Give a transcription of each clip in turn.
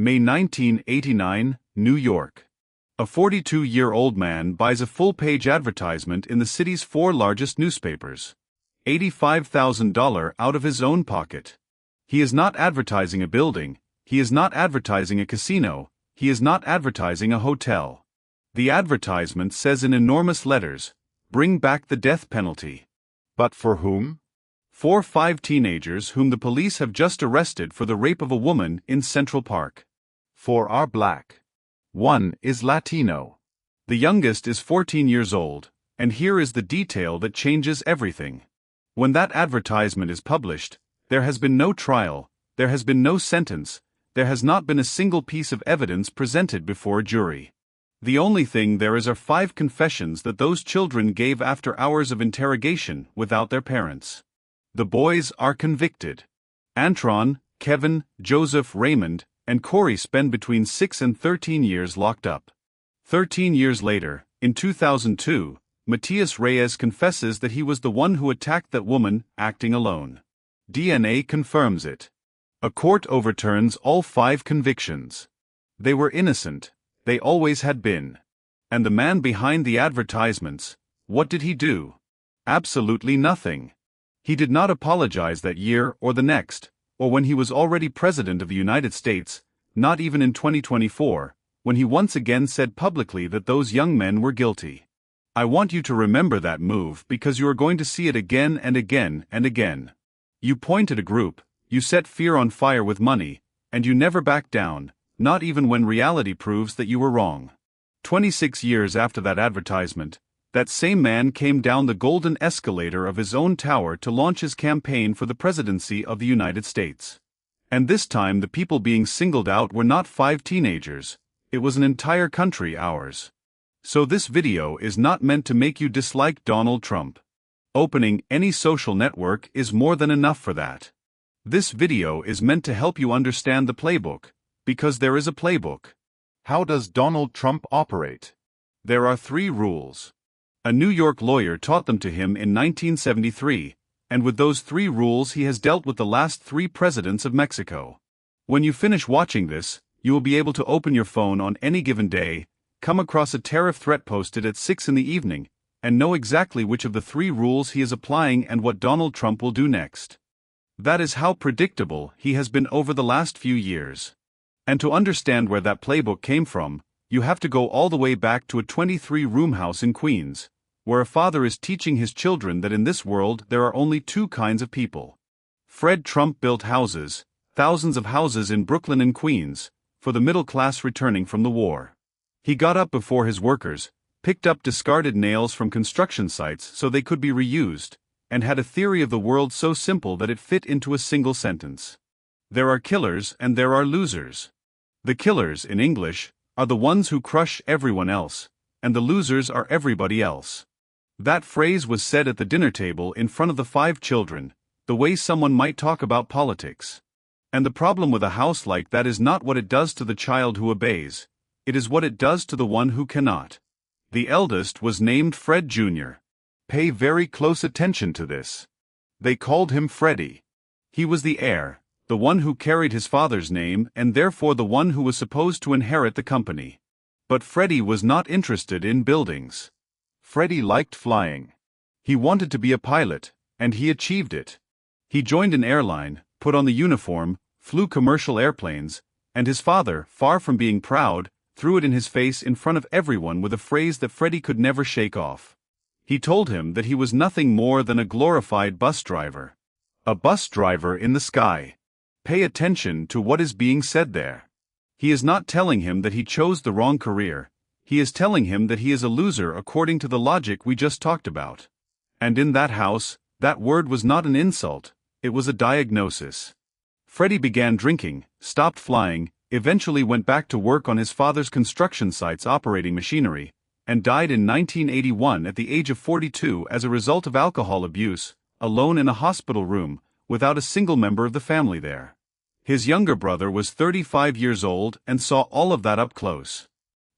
May 1989, New York. A 42-year-old man buys a full-page advertisement in the city's 4 largest newspapers. $85,000 out of his own pocket. He is not advertising a building, he is not advertising a casino, he is not advertising a hotel. The advertisement says in enormous letters, "Bring back the death penalty." But for whom? For 5 teenagers whom the police have just arrested for the rape of a woman in Central Park. 4 are black. 1 is Latino. The youngest is 14 years old, and here is the detail that changes everything. When that advertisement is published, there has been no trial, there has been no sentence, there has not been a single piece of evidence presented before a jury. The only thing there is are 5 confessions that those children gave after hours of interrogation without their parents. The boys are convicted. Antron, Kevin, Joseph, Raymond, and Corey spend between 6 and 13 years locked up. 13 years later, in 2002, Matias Reyes confesses that he was the one who attacked that woman, acting alone. DNA confirms it. A court overturns all 5 convictions. They were innocent. They always had been. And the man behind the advertisements, what did he do? Absolutely nothing. He did not apologize that year or the next, or when he was already President of the United States, not even in 2024, when he once again said publicly that those young men were guilty. I want you to remember that move because you are going to see it again and again and again. You point at a group, you set fear on fire with money, and you never back down, not even when reality proves that you were wrong. 26 years after that advertisement, that same man came down the golden escalator of his own tower to launch his campaign for the presidency of the United States. And this time the people being singled out were not 5 teenagers, it was an entire country, ours. So this video is not meant to make you dislike Donald Trump. Opening any social network is more than enough for that. This video is meant to help you understand the playbook, because there is a playbook. How does Donald Trump operate? There are 3 rules. A New York lawyer taught them to him in 1973, and with those 3 rules he has dealt with the last 3 presidents of Mexico. When you finish watching this, you will be able to open your phone on any given day, come across a tariff threat posted at 6 in the evening, and know exactly which of the 3 rules he is applying and what Donald Trump will do next. That is how predictable he has been over the last few years. And to understand where that playbook came from, you have to go all the way back to a 23-room house in Queens, where a father is teaching his children that in this world there are only 2 kinds of people. Fred Trump built houses, thousands of houses in Brooklyn and Queens, for the middle class returning from the war. He got up before his workers, picked up discarded nails from construction sites so they could be reused, and had a theory of the world so simple that it fit into a single sentence. There are killers and there are losers. The killers, in English, are the ones who crush everyone else, and the losers are everybody else. That phrase was said at the dinner table in front of the 5 children, the way someone might talk about politics. And the problem with a house like that is not what it does to the child who obeys, it is what it does to the one who cannot. The eldest was named Fred Jr. Pay very close attention to this. They called him Freddie. He was the heir, the one who carried his father's name and therefore the one who was supposed to inherit the company. But Freddie was not interested in buildings. Freddie liked flying. He wanted to be a pilot, and he achieved it. He joined an airline, put on the uniform, flew commercial airplanes, and his father, far from being proud, threw it in his face in front of everyone with a phrase that Freddie could never shake off. He told him that he was nothing more than a glorified bus driver. A bus driver in the sky. Pay attention to what is being said there. He is not telling him that he chose the wrong career, he is telling him that he is a loser according to the logic we just talked about. And in that house, that word was not an insult, it was a diagnosis. Freddie began drinking, stopped flying, eventually went back to work on his father's construction sites operating machinery, and died in 1981 at the age of 42 as a result of alcohol abuse, alone in a hospital room, without a single member of the family there. His younger brother was 35 years old and saw all of that up close.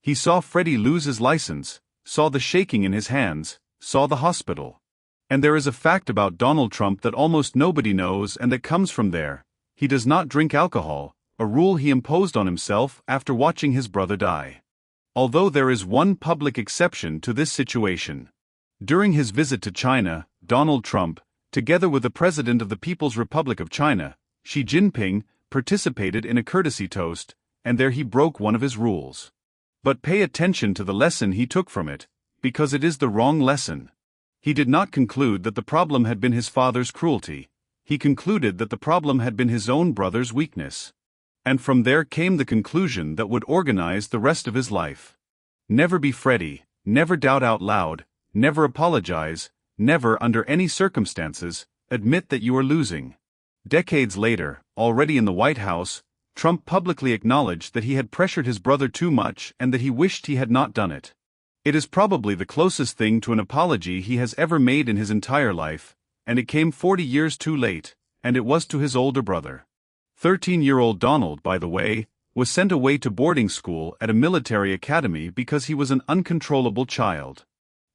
He saw Freddie lose his license, saw the shaking in his hands, saw the hospital. And there is a fact about Donald Trump that almost nobody knows and that comes from there. He does not drink alcohol, a rule he imposed on himself after watching his brother die. Although there is one public exception to this situation. During his visit to China, Donald Trump, together with the President of the People's Republic of China, Xi Jinping, participated in a courtesy toast, and there he broke one of his rules. But pay attention to the lesson he took from it, because it is the wrong lesson. He did not conclude that the problem had been his father's cruelty. He concluded that the problem had been his own brother's weakness. And from there came the conclusion that would organize the rest of his life. Never be fretty, never doubt out loud, never apologize, never under any circumstances, admit that you are losing. Decades later, already in the White House, Trump publicly acknowledged that he had pressured his brother too much and that he wished he had not done it. It is probably the closest thing to an apology he has ever made in his entire life, and it came 40 years too late, and it was to his older brother. 13-year-old Donald, by the way, was sent away to boarding school at a military academy because he was an uncontrollable child.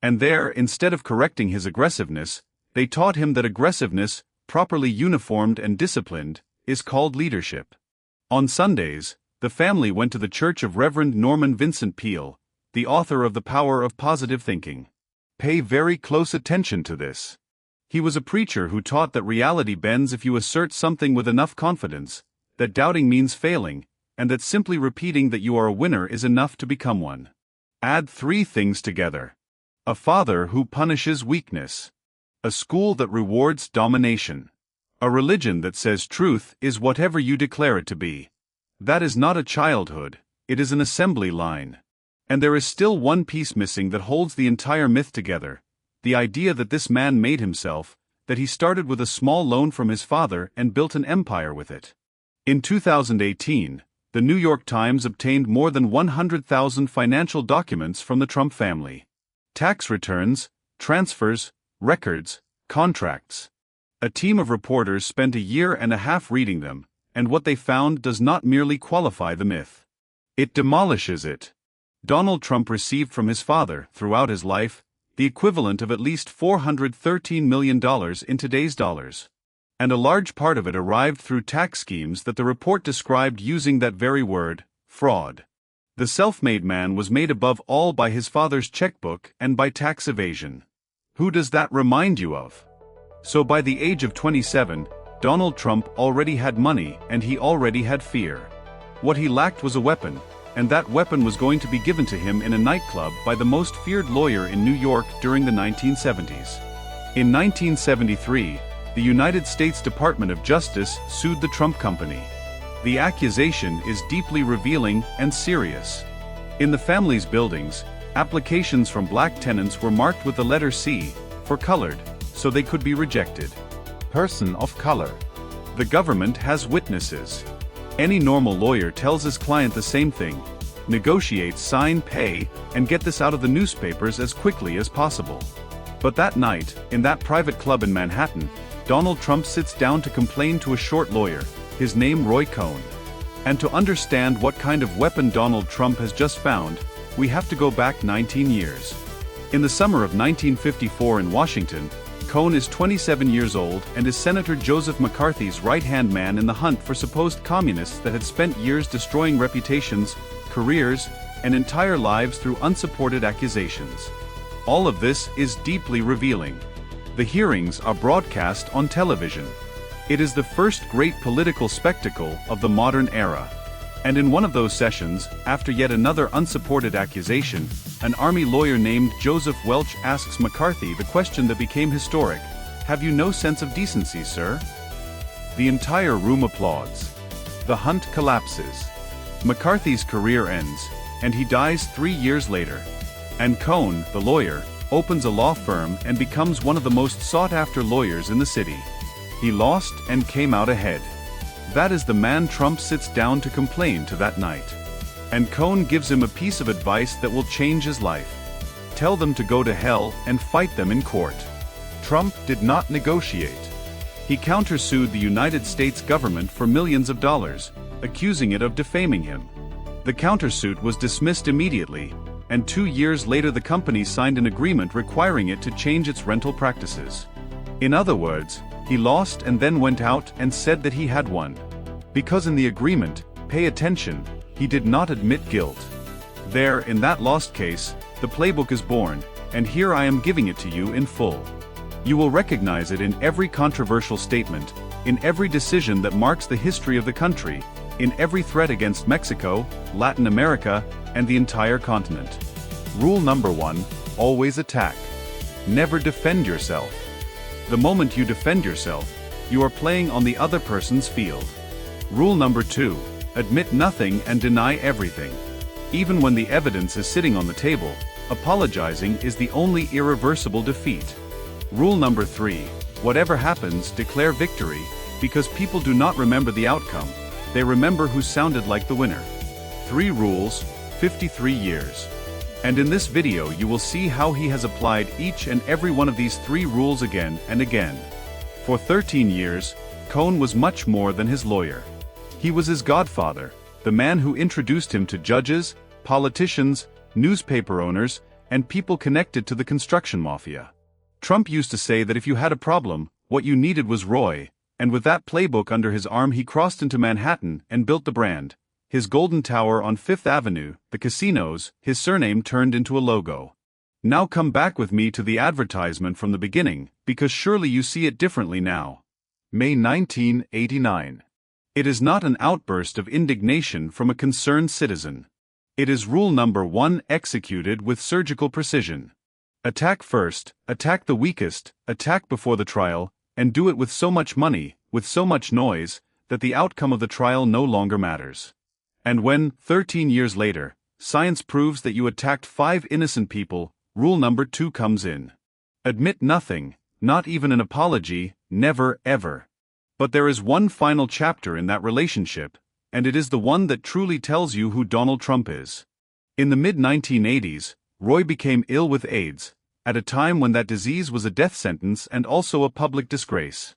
And there, instead of correcting his aggressiveness, they taught him that aggressiveness, properly uniformed and disciplined, is called leadership. On Sundays, the family went to the church of Reverend Norman Vincent Peale, the author of The Power of Positive Thinking. Pay very close attention to this. He was a preacher who taught that reality bends if you assert something with enough confidence, that doubting means failing, and that simply repeating that you are a winner is enough to become one. Add 3 things together. A father who punishes weakness. A school that rewards domination. A religion that says truth is whatever you declare it to be. That is not a childhood, it is an assembly line. And there is still one piece missing that holds the entire myth together, the idea that this man made himself, that he started with a small loan from his father and built an empire with it. In 2018, the New York Times obtained more than 100,000 financial documents from the Trump family. Tax returns, transfers, records, contracts. A team of reporters spent a year and a half reading them, and what they found does not merely qualify the myth. It demolishes it. Donald Trump received from his father, throughout his life, the equivalent of at least $413 million in today's dollars. And a large part of it arrived through tax schemes that the report described using that very word, fraud. The self-made man was made above all by his father's checkbook and by tax evasion. Who does that remind you of? So by the age of 27, Donald Trump already had money and he already had fear. What he lacked was a weapon, and that weapon was going to be given to him in a nightclub by the most feared lawyer in New York during the 1970s. In 1973, the United States Department of Justice sued the Trump Company. The accusation is deeply revealing and serious. In the family's buildings, applications from black tenants were marked with the letter C, for colored, so they could be rejected. Person of color. The government has witnesses. Any normal lawyer tells his client the same thing: negotiate, sign, pay, and get this out of the newspapers as quickly as possible. But that night, in that private club in Manhattan, Donald Trump sits down to complain to a short lawyer, his name Roy Cohn. And to understand what kind of weapon Donald Trump has just found, we have to go back 19 years. In the summer of 1954 in Washington, Cohn is 27 years old and is Senator Joseph McCarthy's right-hand man in the hunt for supposed communists that had spent years destroying reputations, careers, and entire lives through unsupported accusations. All of this is deeply revealing. The hearings are broadcast on television. It is the first great political spectacle of the modern era. And in one of those sessions, after yet another unsupported accusation, an army lawyer named Joseph Welch asks McCarthy the question that became historic: "Have you no sense of decency, sir?" The entire room applauds. The hunt collapses. McCarthy's career ends, and he dies 3 years later. And Cohn, the lawyer, opens a law firm and becomes one of the most sought-after lawyers in the city. He lost and came out ahead. That is the man Trump sits down to complain to that night. And Cohn gives him a piece of advice that will change his life. Tell them to go to hell and fight them in court. Trump did not negotiate. He countersued the United States government for millions of dollars, accusing it of defaming him. The countersuit was dismissed immediately, and 2 years later the company signed an agreement requiring it to change its rental practices. In other words, he lost and then went out and said that he had won. Because in the agreement, pay attention, he did not admit guilt. There, in that lost case, the playbook is born, and here I am giving it to you in full. You will recognize it in every controversial statement, in every decision that marks the history of the country, in every threat against Mexico, Latin America, and the entire continent. Rule number 1, always attack. Never defend yourself. The moment you defend yourself, you are playing on the other person's field. Rule number 2, admit nothing and deny everything. Even when the evidence is sitting on the table, apologizing is the only irreversible defeat. Rule number 3, whatever happens, declare victory, because people do not remember the outcome, they remember who sounded like the winner. 3 rules, 53 years. And in this video you will see how he has applied each and every one of these 3 rules again and again. For 13 years, Cohn was much more than his lawyer. He was his godfather, the man who introduced him to judges, politicians, newspaper owners, and people connected to the construction mafia. Trump used to say that if you had a problem, what you needed was Roy, and with that playbook under his arm he crossed into Manhattan and built the brand. His golden tower on Fifth Avenue, the casinos, his surname turned into a logo. Now come back with me to the advertisement from the beginning, because surely you see it differently now. May 1989. It is not an outburst of indignation from a concerned citizen. It is rule number 1 executed with surgical precision. Attack first, attack the weakest, attack before the trial, and do it with so much money, with so much noise, that the outcome of the trial no longer matters. And when, 13 years later, science proves that you attacked 5 innocent people, rule number 2 comes in. Admit nothing, not even an apology, never ever. But there is one final chapter in that relationship, and it is the one that truly tells you who Donald Trump is. In the mid-1980s, Roy became ill with AIDS, at a time when that disease was a death sentence and also a public disgrace.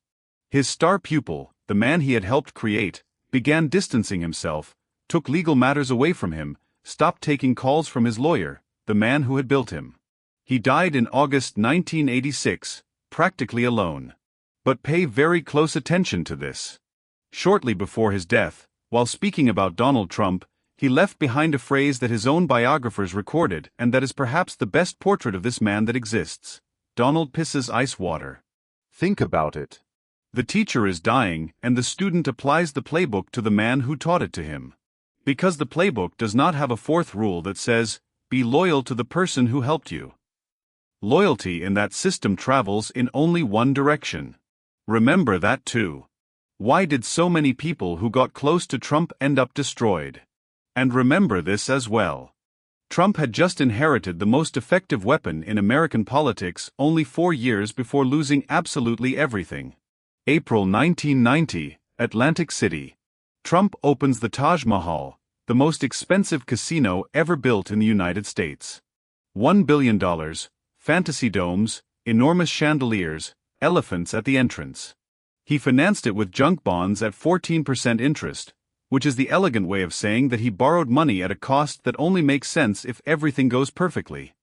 His star pupil, the man he had helped create, began distancing himself, took legal matters away from him, stopped taking calls from his lawyer, the man who had built him. He died in August 1986, practically alone. But pay very close attention to this. Shortly before his death, while speaking about Donald Trump, he left behind a phrase that his own biographers recorded and that is perhaps the best portrait of this man that exists. Donald pisses ice water. Think about it. The teacher is dying and the student applies the playbook to the man who taught it to him. Because the playbook does not have a 4th rule that says, be loyal to the person who helped you. Loyalty in that system travels in only one direction. Remember that too. Why did so many people who got close to Trump end up destroyed? And remember this as well. Trump had just inherited the most effective weapon in American politics only 4 years before losing absolutely everything. April 1990, Atlantic City. Trump opens the Taj Mahal, the most expensive casino ever built in the United States. $1 billion, fantasy domes, enormous chandeliers, elephants at the entrance. He financed it with junk bonds at 14% interest, which is the elegant way of saying that he borrowed money at a cost that only makes sense if everything goes perfectly.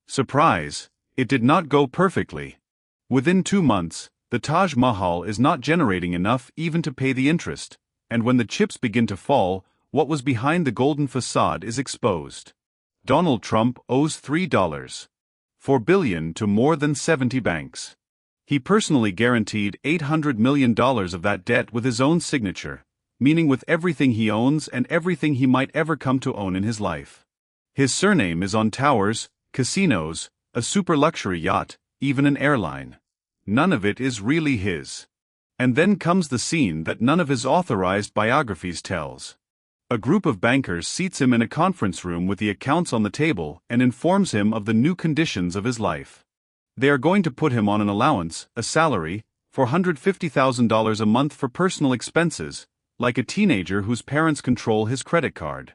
Surprise, it did not go perfectly. Within 2 months, the Taj Mahal is not generating enough even to pay the interest, and when the chips begin to fall, what was behind the golden facade is exposed. Donald Trump owes $3.4 billion to more than 70 banks. He personally guaranteed $800 million of that debt with his own signature, meaning with everything he owns and everything he might ever come to own in his life. His surname is on towers, casinos, a super luxury yacht, even an airline. None of it is really his. And then comes the scene that none of his authorized biographies tells. A group of bankers seats him in a conference room with the accounts on the table and informs him of the new conditions of his life. They are going to put him on an allowance, a salary, $450,000 a month for personal expenses, like a teenager whose parents control his credit card.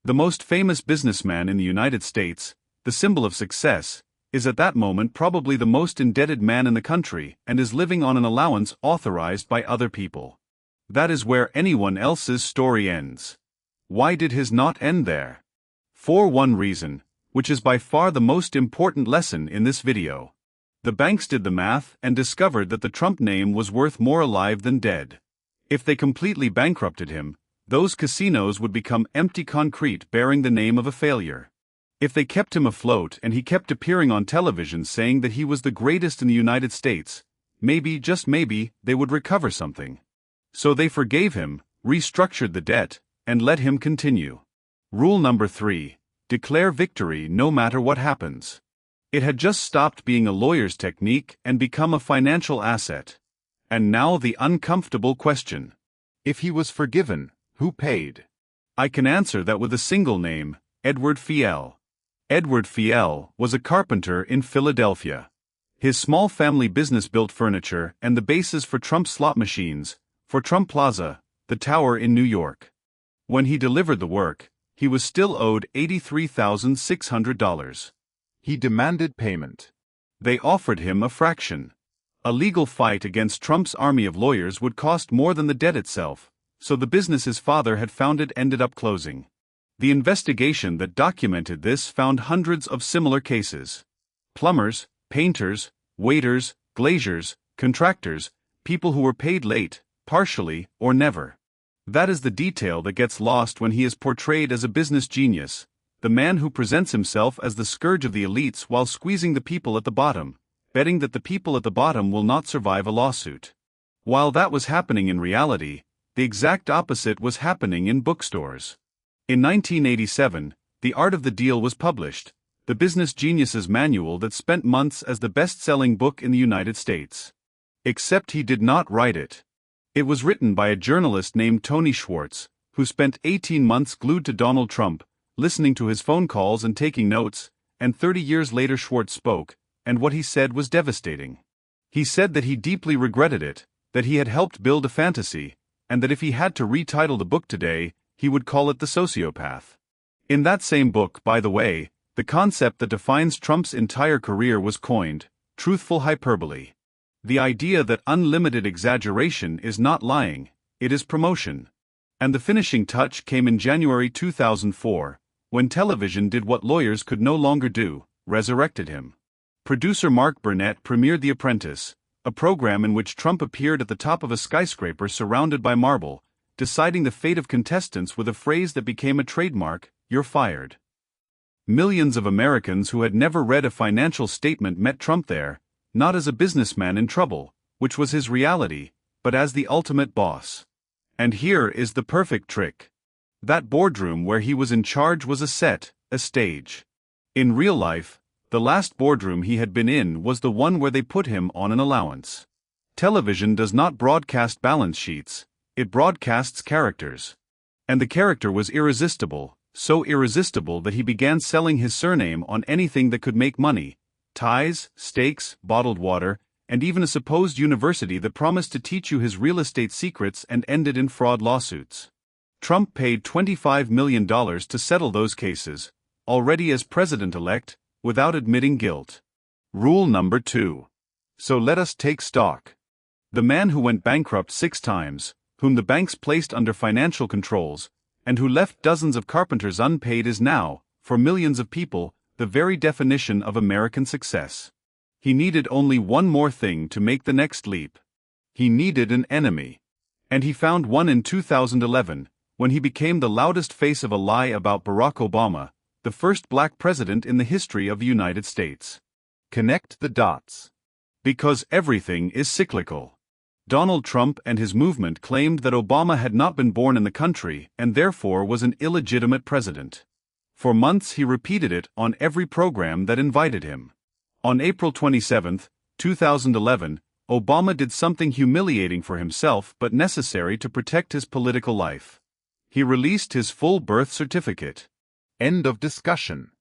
The most famous businessman in the United States, the symbol of success, is at that moment probably the most indebted man in the country and is living on an allowance authorized by other people. That is where anyone else's story ends. Why did his not end there? For one reason, which is by far the most important lesson in this video. The banks did the math and discovered that the Trump name was worth more alive than dead. If they completely bankrupted him, Those casinos would become empty concrete bearing the name of a failure. If they kept him afloat and he kept appearing on television saying that he was the greatest in the United States, maybe, just maybe, they would recover something. So they forgave him, restructured the debt, and let him continue. Rule number 3. Declare victory no matter what happens. It had just stopped being a lawyer's technique and become a financial asset. And now the uncomfortable question. If he was forgiven, who paid? I can answer that with a single name, Edward Fiel. Edward Fiel was a carpenter in Philadelphia. His small family business built furniture and the bases for Trump slot machines, for Trump Plaza, the tower in New York. When he delivered the work, he was still owed $83,600. He demanded payment. They offered him a fraction. A legal fight against Trump's army of lawyers would cost more than the debt itself, so the business his father had founded ended up closing. The investigation that documented this found hundreds of similar cases. Plumbers, painters, waiters, glaziers, contractors, people who were paid late, partially, or never. That is the detail that gets lost when he is portrayed as a business genius, the man who presents himself as the scourge of the elites while squeezing the people at the bottom, betting that the people at the bottom will not survive a lawsuit. While that was happening in reality, the exact opposite was happening in bookstores. In 1987, The Art of the Deal was published, the business genius's manual that spent months as the best-selling book in the United States. Except he did not write it. It was written by a journalist named Tony Schwartz, who spent 18 months glued to Donald Trump, listening to his phone calls and taking notes, and 30 years later Schwartz spoke, and what he said was devastating. He said that he deeply regretted it, that he had helped build a fantasy, and that if he had to retitle the book today, he would call it The Sociopath. In that same book, by the way, the concept that defines Trump's entire career was coined, truthful hyperbole. The idea that unlimited exaggeration is not lying, it is promotion. And the finishing touch came in January 2004, when television did what lawyers could no longer do, resurrected him. Producer Mark Burnett premiered The Apprentice, a program in which Trump appeared at the top of a skyscraper surrounded by marble, deciding the fate of contestants with a phrase that became a trademark, "You're fired." Millions of Americans who had never read a financial statement met Trump there, not as a businessman in trouble, which was his reality, but as the ultimate boss. And here is the perfect trick. That boardroom where he was in charge was a set, a stage. In real life, the last boardroom he had been in was the one where they put him on an allowance. Television does not broadcast balance sheets, it broadcasts characters. And the character was irresistible, so irresistible that he began selling his surname on anything that could make money: ties, steaks, bottled water, and even a supposed university that promised to teach you his real estate secrets and ended in fraud lawsuits. Trump paid $25 million to settle those cases, already as president-elect, without admitting guilt. Rule number 2. So let us take stock. The man who went bankrupt 6 times, whom the banks placed under financial controls, and who left dozens of carpenters unpaid is now, for millions of people, the very definition of American success. He needed only one more thing to make the next leap. He needed an enemy. And he found one in 2011, when he became the loudest face of a lie about Barack Obama, the first black president in the history of the United States. Connect the dots. Because everything is cyclical. Donald Trump and his movement claimed that Obama had not been born in the country and therefore was an illegitimate president. For months he repeated it on every program that invited him. On April 27, 2011, Obama did something humiliating for himself but necessary to protect his political life. He released his full birth certificate. End of discussion.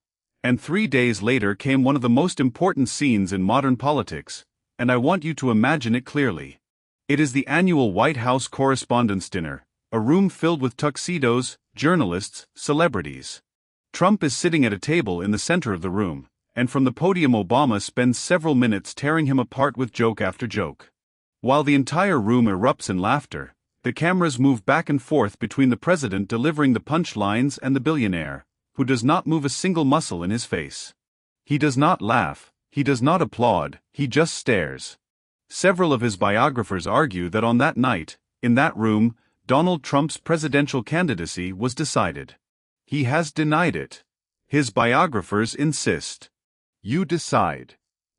And 3 days later came one of the most important scenes in modern politics, and I want you to imagine it clearly. It is the annual White House Correspondents' Dinner, a room filled with tuxedos, journalists, celebrities. Trump is sitting at a table in the center of the room, and from the podium Obama spends several minutes tearing him apart with joke after joke. While the entire room erupts in laughter, the cameras move back and forth between the president delivering the punch lines and the billionaire, who does not move a single muscle in his face. He does not laugh, he does not applaud, he just stares. Several of his biographers argue that on that night, in that room, Donald Trump's presidential candidacy was decided. He has denied it. His biographers insist. You decide.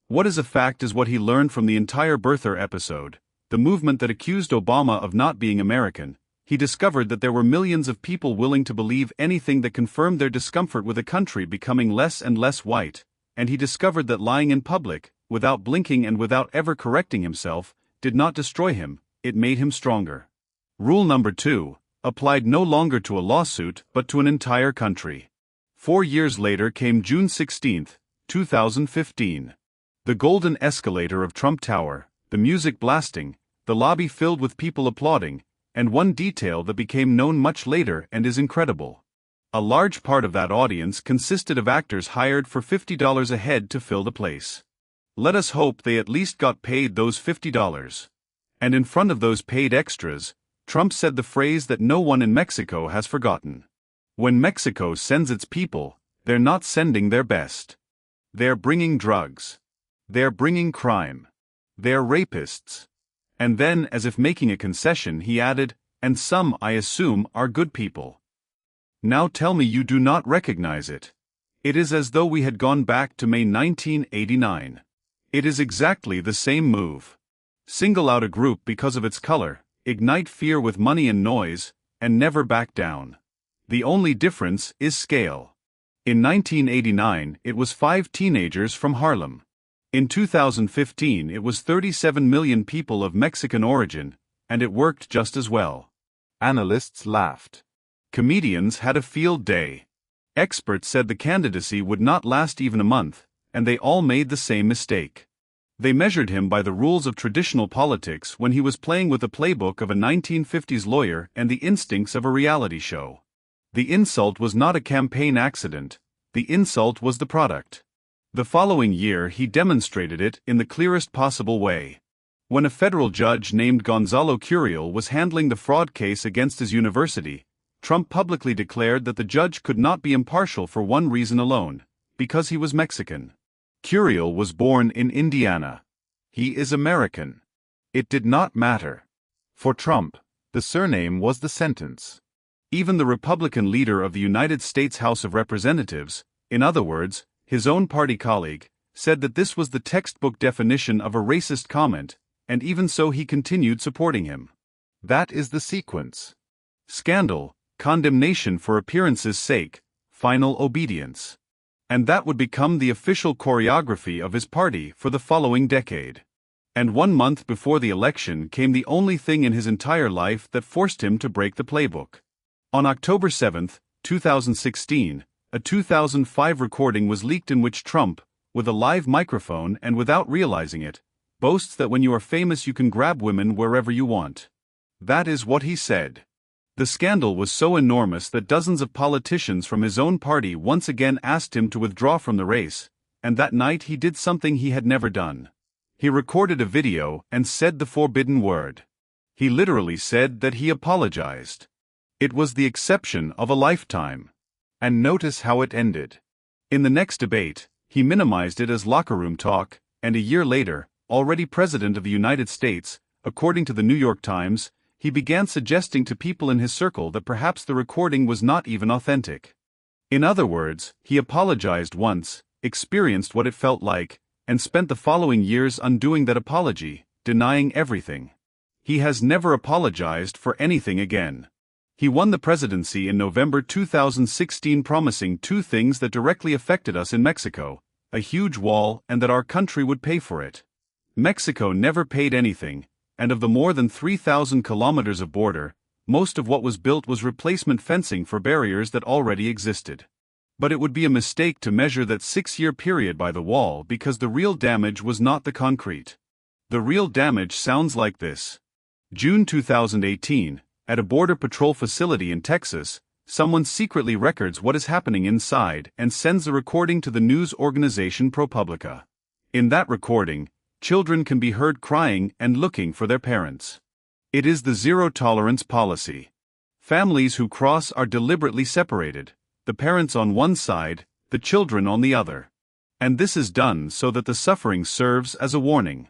What is a fact is what he learned from the entire birther episode, the movement that accused Obama of not being American. He discovered that there were millions of people willing to believe anything that confirmed their discomfort with a country becoming less and less white, and he discovered that lying in public, without blinking and without ever correcting himself, did not destroy him, it made him stronger. Rule number 2, applied no longer to a lawsuit but to an entire country. 4 years later came June 16, 2015. The golden escalator of Trump Tower, the music blasting, the lobby filled with people applauding, and one detail that became known much later and is incredible. A large part of that audience consisted of actors hired for $50 a head to fill the place. Let us hope they at least got paid those $50. And in front of those paid extras, Trump said the phrase that no one in Mexico has forgotten. When Mexico sends its people, they're not sending their best. They're bringing drugs. They're bringing crime. They're rapists. And then, as if making a concession, he added, and some, I assume, are good people. Now tell me you do not recognize it. It is as though we had gone back to May 1989. It is exactly the same move. Single out a group because of its color, ignite fear with money and noise, and never back down. The only difference is scale. In 1989, it was 5 teenagers from Harlem. In 2015, it was 37 million people of Mexican origin, and it worked just as well. Analysts laughed. Comedians had a field day. Experts said the candidacy would not last even a month, and they all made the same mistake. They measured him by the rules of traditional politics when he was playing with the playbook of a 1950s lawyer and the instincts of a reality show. The insult was not a campaign accident, the insult was the product. The following year he demonstrated it in the clearest possible way. When a federal judge named Gonzalo Curiel was handling the fraud case against his university, Trump publicly declared that the judge could not be impartial for one reason alone, because he was Mexican. Curiel was born in Indiana. He is American. It did not matter. For Trump, the surname was the sentence. Even the Republican leader of the United States House of Representatives, in other words, his own party colleague, said that this was the textbook definition of a racist comment, and even so he continued supporting him. That is the sequence. Scandal, condemnation for appearance's sake, final obedience. And that would become the official choreography of his party for the following decade. And 1 month before the election came the only thing in his entire life that forced him to break the playbook. On October 7, 2016, a 2005 recording was leaked in which Trump, with a live microphone and without realizing it, boasts that when you are famous you can grab women wherever you want. That is what he said. The scandal was so enormous that dozens of politicians from his own party once again asked him to withdraw from the race, and that night he did something he had never done. He recorded a video and said the forbidden word. He literally said that he apologized. It was the exception of a lifetime. And notice how it ended. In the next debate, he minimized it as locker room talk, and a year later, already President of the United States, according to the New York Times, he began suggesting to people in his circle that perhaps the recording was not even authentic. In other words, he apologized once, experienced what it felt like, and spent the following years undoing that apology, denying everything. He has never apologized for anything again. He won the presidency in November 2016 promising 2 things that directly affected us in Mexico, a huge wall and that our country would pay for it. Mexico never paid anything, and of the more than 3,000 kilometers of border, most of what was built was replacement fencing for barriers that already existed. But it would be a mistake to measure that 6-year period by the wall because the real damage was not the concrete. The real damage sounds like this. June 2018, at a Border Patrol facility in Texas, someone secretly records what is happening inside and sends the recording to the news organization ProPublica. In that recording, children can be heard crying and looking for their parents. It is the zero-tolerance policy. Families who cross are deliberately separated, the parents on one side, the children on the other. And this is done so that the suffering serves as a warning.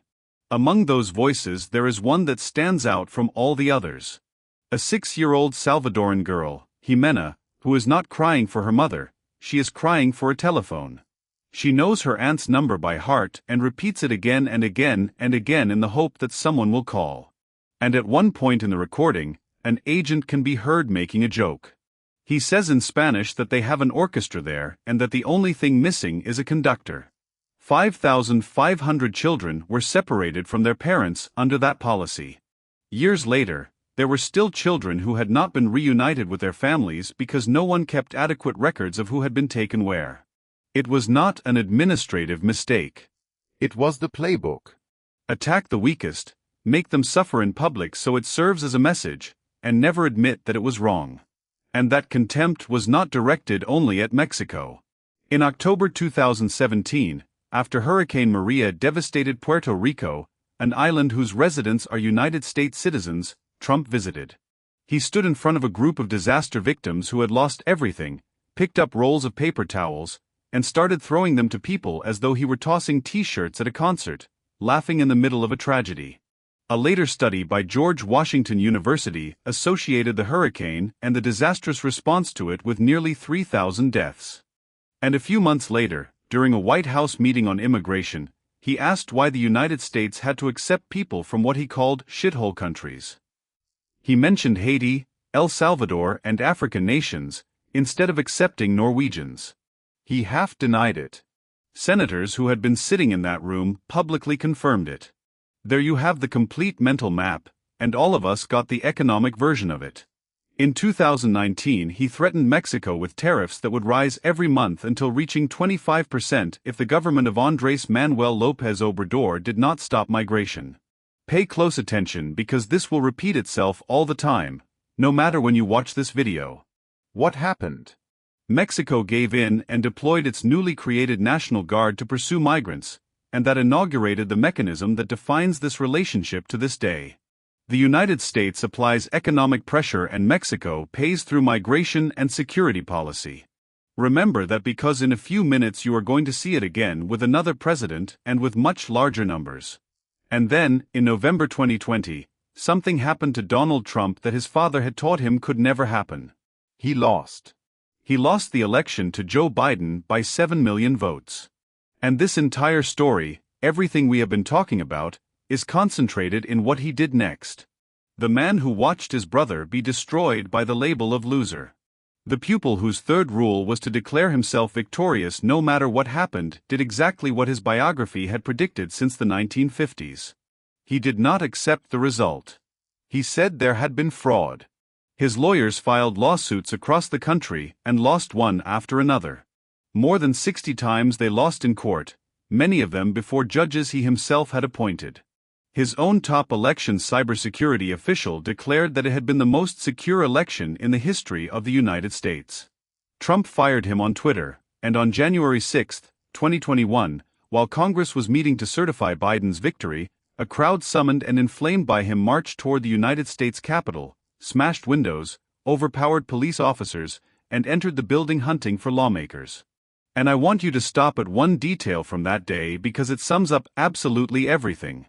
Among those voices there is one that stands out from all the others. A 6-year-old Salvadoran girl, Jimena, who is not crying for her mother, she is crying for a telephone. She knows her aunt's number by heart and repeats it again and again and again in the hope that someone will call. And at one point in the recording, an agent can be heard making a joke. He says in Spanish that they have an orchestra there and that the only thing missing is a conductor. 5,500 children were separated from their parents under that policy. Years later, there were still children who had not been reunited with their families because no one kept adequate records of who had been taken where. It was not an administrative mistake. It was the playbook. Attack the weakest, make them suffer in public so it serves as a message, and never admit that it was wrong. And that contempt was not directed only at Mexico. In October 2017, after Hurricane Maria devastated Puerto Rico, an island whose residents are United States citizens, Trump visited. He stood in front of a group of disaster victims who had lost everything, picked up rolls of paper towels, and started throwing them to people as though he were tossing T-shirts at a concert, laughing in the middle of a tragedy. A later study by George Washington University associated the hurricane and the disastrous response to it with nearly 3,000 deaths. And a few months later, during a White House meeting on immigration, he asked why the United States had to accept people from what he called shithole countries. He mentioned Haiti, El Salvador, and African nations, instead of accepting Norwegians. He half denied it. Senators who had been sitting in that room publicly confirmed it. There you have the complete mental map, and all of us got the economic version of it. In 2019, he threatened Mexico with tariffs that would rise every month until reaching 25% if the government of Andrés Manuel López Obrador did not stop migration. Pay close attention because this will repeat itself all the time, no matter when you watch this video. What happened? Mexico gave in and deployed its newly created National Guard to pursue migrants, and that inaugurated the mechanism that defines this relationship to this day. The United States applies economic pressure and Mexico pays through migration and security policy. Remember that because in a few minutes you are going to see it again with another president and with much larger numbers. And then, in November 2020, something happened to Donald Trump that his father had taught him could never happen. He lost. He lost the election to Joe Biden by 7 million votes. And this entire story, everything we have been talking about, is concentrated in what he did next. The man who watched his brother be destroyed by the label of loser. The pupil whose third rule was to declare himself victorious no matter what happened did exactly what his biography had predicted since the 1950s. He did not accept the result. He said there had been fraud. His lawyers filed lawsuits across the country and lost one after another. More than 60 times they lost in court, many of them before judges he himself had appointed. His own top election cybersecurity official declared that it had been the most secure election in the history of the United States. Trump fired him on Twitter, and on January 6, 2021, while Congress was meeting to certify Biden's victory, a crowd summoned and inflamed by him marched toward the United States Capitol, smashed windows, overpowered police officers, and entered the building hunting for lawmakers. And I want you to stop at one detail from that day because it sums up absolutely everything.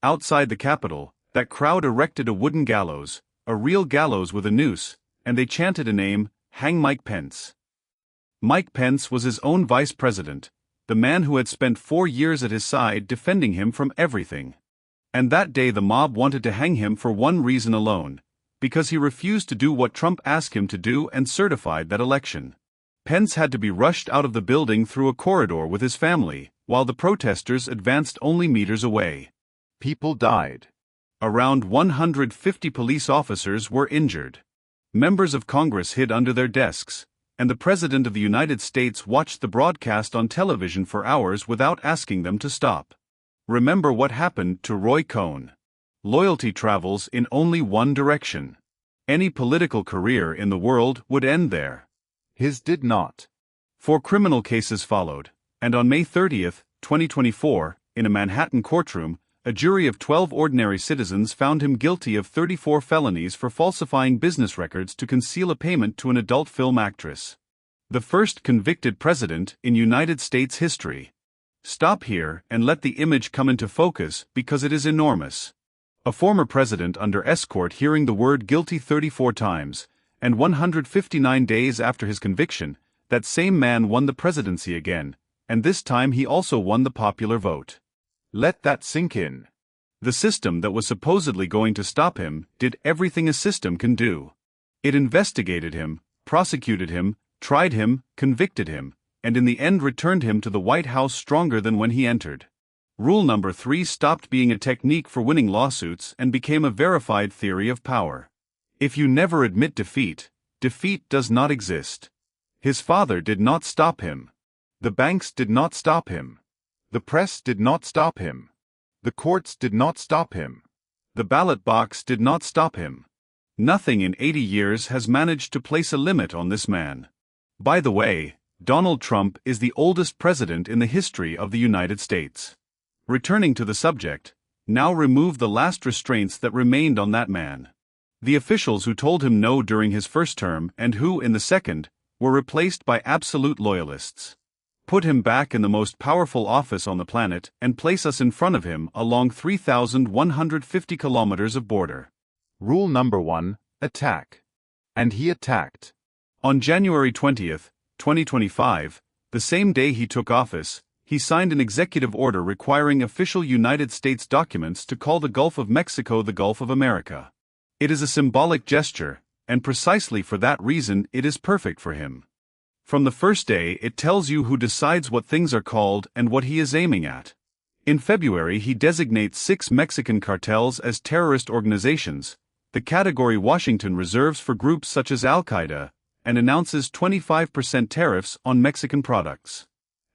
Outside the Capitol, that crowd erected a wooden gallows, a real gallows with a noose, and they chanted a name, "Hang Mike Pence." Mike Pence was his own vice president, the man who had spent 4 years at his side defending him from everything. And that day the mob wanted to hang him for one reason alone, because he refused to do what Trump asked him to do and certified that election. Pence had to be rushed out of the building through a corridor with his family, while the protesters advanced only meters away. People died. Around 150 police officers were injured. Members of Congress hid under their desks, and the President of the United States watched the broadcast on television for hours without asking them to stop. Remember what happened to Roy Cohn. Loyalty travels in only one direction. Any political career in the world would end there. His did not. 4 criminal cases followed, and on May 30, 2024, in a Manhattan courtroom, a jury of 12 ordinary citizens found him guilty of 34 felonies for falsifying business records to conceal a payment to an adult film actress. The first convicted president in United States history. Stop here and let the image come into focus because it is enormous. A former president under escort hearing the word guilty 34 times, and 159 days after his conviction, that same man won the presidency again, and this time he also won the popular vote. Let that sink in. The system that was supposedly going to stop him did everything a system can do. It investigated him, prosecuted him, tried him, convicted him, and in the end returned him to the White House stronger than when he entered. Rule number 3 stopped being a technique for winning lawsuits and became a verified theory of power. If you never admit defeat, defeat does not exist. His father did not stop him. The banks did not stop him. The press did not stop him. The courts did not stop him. The ballot box did not stop him. Nothing in 80 years has managed to place a limit on this man. By the way, Donald Trump is the oldest president in the history of the United States. Returning to the subject, now remove the last restraints that remained on that man. The officials who told him no during his first term and who, in the second, were replaced by absolute loyalists. Put him back in the most powerful office on the planet and place us in front of him along 3,150 kilometers of border. Rule number 1, attack. And he attacked. On January 20th, 2025, the same day he took office, he signed an executive order requiring official United States documents to call the Gulf of Mexico the Gulf of America. It is a symbolic gesture, and precisely for that reason it is perfect for him. From the first day it tells you who decides what things are called and what he is aiming at. In February he designates 6 Mexican cartels as terrorist organizations, the category Washington reserves for groups such as Al-Qaeda, and announces 25% tariffs on Mexican products.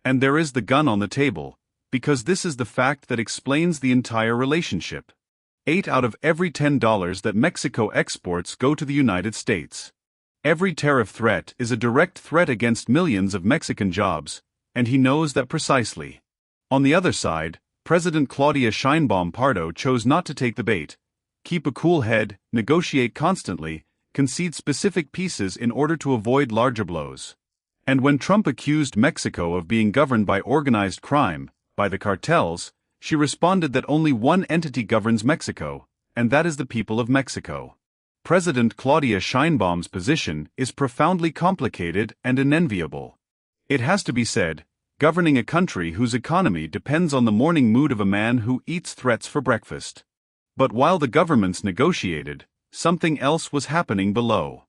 And there is the gun on the table, because this is the fact that explains the entire relationship. 8 out of every $10 that Mexico exports go to the United States. Every tariff threat is a direct threat against millions of Mexican jobs, and he knows that precisely. On the other side, President Claudia Sheinbaum Pardo chose not to take the bait, keep a cool head, negotiate constantly, concede specific pieces in order to avoid larger blows. And when Trump accused Mexico of being governed by organized crime, by the cartels, she responded that only one entity governs Mexico, and that is the people of Mexico. President Claudia Sheinbaum's position is profoundly complicated and unenviable. It has to be said, governing a country whose economy depends on the morning mood of a man who eats threats for breakfast. But while the governments negotiated, something else was happening below.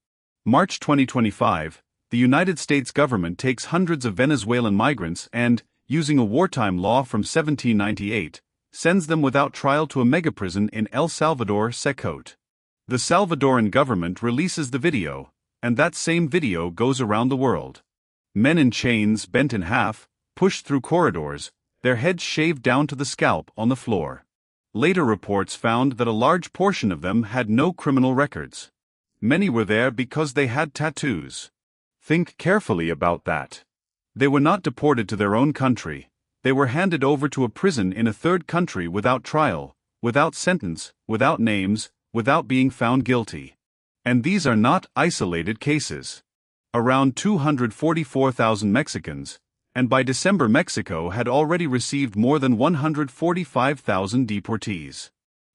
March 2025, the United States government takes hundreds of Venezuelan migrants and, using a wartime law from 1798, sends them without trial to a megaprison in El Salvador, Secote. The Salvadoran government releases the video, and that same video goes around the world. Men in chains bent in half, pushed through corridors, their heads shaved down to the scalp on the floor. Later reports found that a large portion of them had no criminal records. Many were there because they had tattoos. Think carefully about that. They were not deported to their own country, they were handed over to a prison in a third country without trial, without sentence, without names, without being found guilty. And these are not isolated cases. Around 244,000 Mexicans, and by December Mexico had already received more than 145,000 deportees.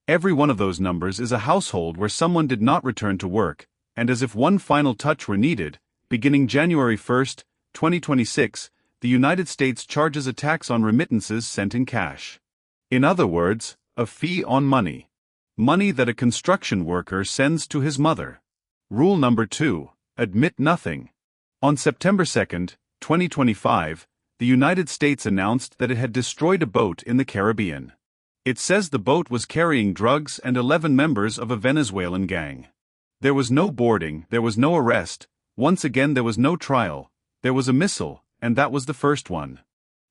Every one of those numbers is a household where someone did not return to work, and as if one final touch were needed, beginning January 1, 2026, the United States charges a tax on remittances sent in cash. In other words, a fee on money. Money that a construction worker sends to his mother. Rule number 2, admit nothing. On September 2, 2025, the United States announced that it had destroyed a boat in the Caribbean. It says the boat was carrying drugs and 11 members of a Venezuelan gang. There was no boarding, there was no arrest, once again there was no trial, there was a missile, and that was the first one.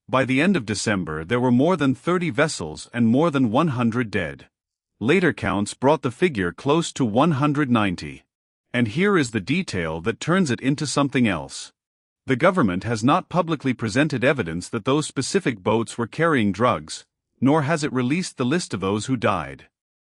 By the end of December there were more than 30 vessels and more than 100 dead. Later counts brought the figure close to 190. And here is the detail that turns it into something else. The government has not publicly presented evidence that those specific boats were carrying drugs, nor has it released the list of those who died.